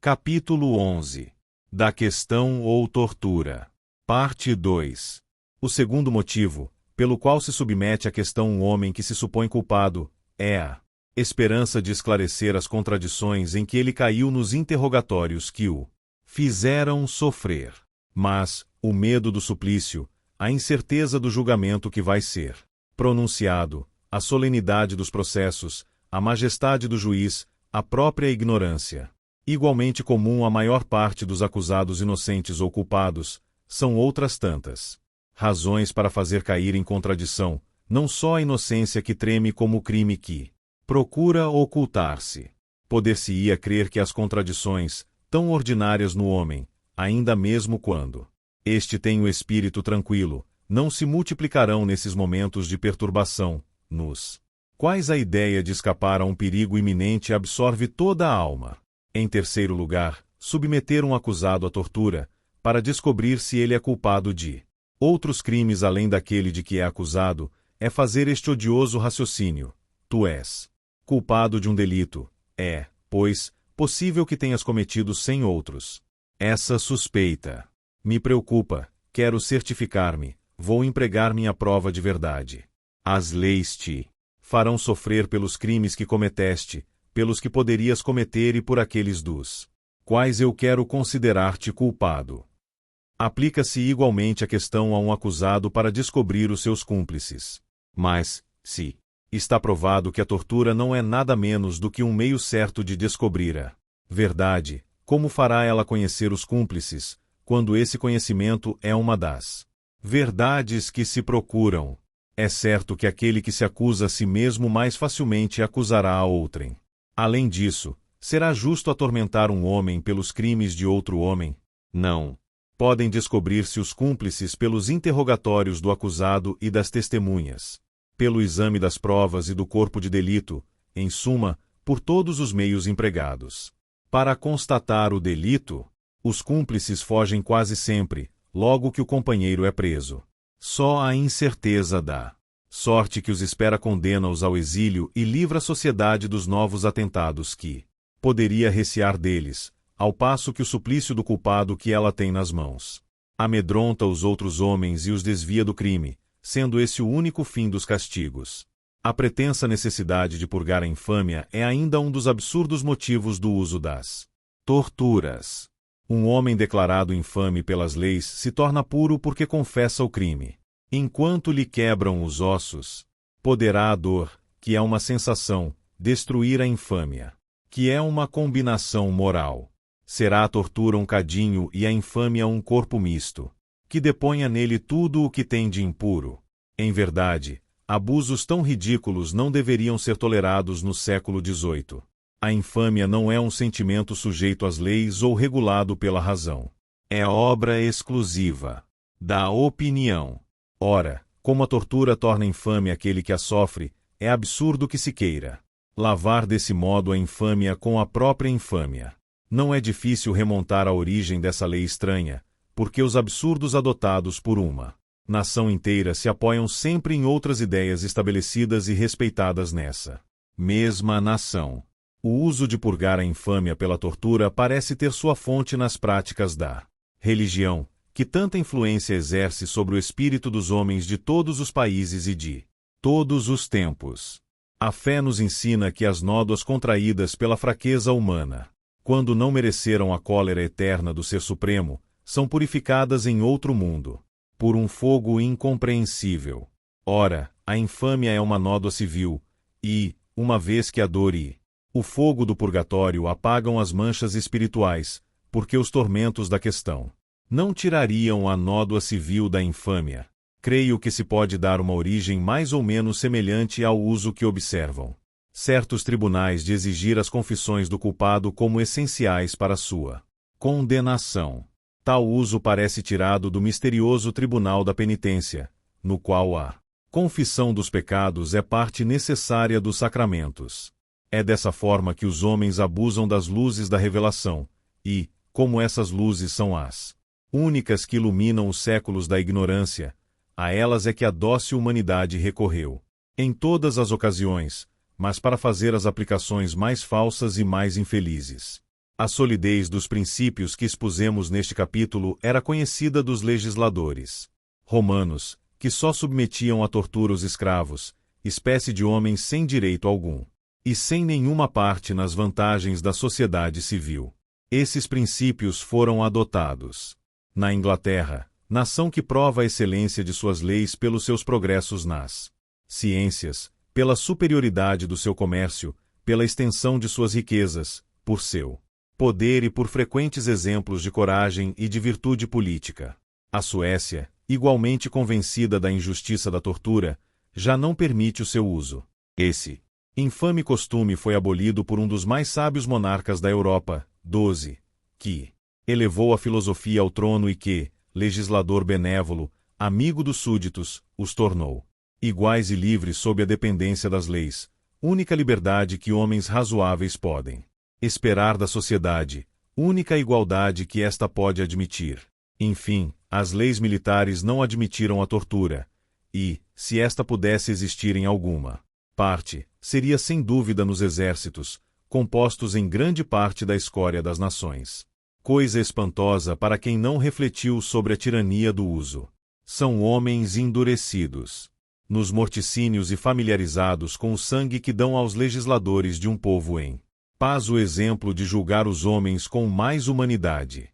Capítulo 11. Da questão ou tortura. Parte 2. O segundo motivo, pelo qual se submete à questão um homem que se supõe culpado, é a esperança de esclarecer as contradições em que ele caiu nos interrogatórios que o fizeram sofrer. Mas o medo do suplício, a incerteza do julgamento que vai ser pronunciado, a solenidade dos processos, a majestade do juiz, a própria ignorância, igualmente comum à maior parte dos acusados inocentes ou culpados, são outras tantas razões para fazer cair em contradição, não só a inocência que treme como o crime que procura ocultar-se. Poder-se-ia crer que as contradições, tão ordinárias no homem, ainda mesmo quando este tem o espírito tranquilo, não se multiplicarão nesses momentos de perturbação, nos quais a ideia de escapar a um perigo iminente absorve toda a alma. Em terceiro lugar, submeter um acusado à tortura, para descobrir se ele é culpado de outros crimes além daquele de que é acusado, é fazer este odioso raciocínio: tu és culpado de um delito, pois, possível que tenhas cometido 100 outros. Essa suspeita me preocupa, quero certificar-me, vou empregar minha prova de verdade. As leis te farão sofrer pelos crimes que cometeste, pelos que poderias cometer e por aqueles dos quais eu quero considerar-te culpado. Aplica-se igualmente a questão a um acusado para descobrir os seus cúmplices. Mas, se está provado que a tortura não é nada menos do que um meio certo de descobrir a verdade, como fará ela conhecer os cúmplices, quando esse conhecimento é uma das verdades que se procuram? É certo que aquele que se acusa a si mesmo mais facilmente acusará a outrem. Além disso, será justo atormentar um homem pelos crimes de outro homem? Não. Podem descobrir-se os cúmplices pelos interrogatórios do acusado e das testemunhas, pelo exame das provas e do corpo de delito, em suma, por todos os meios empregados. Para constatar o delito, os cúmplices fogem quase sempre, logo que o companheiro é preso. Só a incerteza da sorte que os espera condena-os ao exílio e livra a sociedade dos novos atentados que poderia recear deles, ao passo que o suplício do culpado que ela tem nas mãos amedronta os outros homens e os desvia do crime, sendo esse o único fim dos castigos. A pretensa necessidade de purgar a infâmia é ainda um dos absurdos motivos do uso das torturas. Um homem declarado infame pelas leis se torna puro porque confessa o crime. Enquanto lhe quebram os ossos, poderá a dor, que é uma sensação, destruir a infâmia, que é uma combinação moral. Será a tortura um cadinho e a infâmia um corpo misto, que deponha nele tudo o que tem de impuro. Em verdade, abusos tão ridículos não deveriam ser tolerados no século XVIII. A infâmia não é um sentimento sujeito às leis ou regulado pela razão. É obra exclusiva da opinião. Ora, como a tortura torna infame aquele que a sofre, é absurdo que se queira lavar desse modo a infâmia com a própria infâmia. Não é difícil remontar a origem dessa lei estranha, porque os absurdos adotados por uma nação inteira se apoiam sempre em outras ideias estabelecidas e respeitadas nessa mesma nação. O uso de purgar a infâmia pela tortura parece ter sua fonte nas práticas da religião, que tanta influência exerce sobre o espírito dos homens de todos os países e de todos os tempos. A fé nos ensina que as nódoas contraídas pela fraqueza humana, quando não mereceram a cólera eterna do Ser Supremo, são purificadas em outro mundo, por um fogo incompreensível. Ora, a infâmia é uma nódoa civil, e, uma vez que a dor e o fogo do purgatório apagam as manchas espirituais, porque os tormentos da questão não tirariam a nódoa civil da infâmia. Creio que se pode dar uma origem mais ou menos semelhante ao uso que observam certos tribunais de exigir as confissões do culpado como essenciais para sua condenação. Tal uso parece tirado do misterioso tribunal da penitência, no qual a confissão dos pecados é parte necessária dos sacramentos. É dessa forma que os homens abusam das luzes da revelação, e, como essas luzes são as únicas que iluminam os séculos da ignorância, a elas é que a dócil humanidade recorreu, em todas as ocasiões, mas para fazer as aplicações mais falsas e mais infelizes. A solidez dos princípios que expusemos neste capítulo era conhecida dos legisladores romanos, que só submetiam à tortura os escravos, espécie de homens sem direito algum, e sem nenhuma parte nas vantagens da sociedade civil. Esses princípios foram adotados na Inglaterra, nação que prova a excelência de suas leis pelos seus progressos nas ciências, pela superioridade do seu comércio, pela extensão de suas riquezas, por seu poder e por frequentes exemplos de coragem e de virtude política. A Suécia, igualmente convencida da injustiça da tortura, já não permite o seu uso. Esse infame costume foi abolido por um dos mais sábios monarcas da Europa, que elevou a filosofia ao trono e que, legislador benévolo, amigo dos súditos, os tornou iguais e livres sob a dependência das leis, única liberdade que homens razoáveis podem esperar da sociedade, única igualdade que esta pode admitir. Enfim, as leis militares não admitiram a tortura, e, se esta pudesse existir em alguma parte, seria sem dúvida nos exércitos, compostos em grande parte da escória das nações. Coisa espantosa para quem não refletiu sobre a tirania do uso. São homens endurecidos nos morticínios e familiarizados com o sangue que dão aos legisladores de um povo em paz o exemplo de julgar os homens com mais humanidade.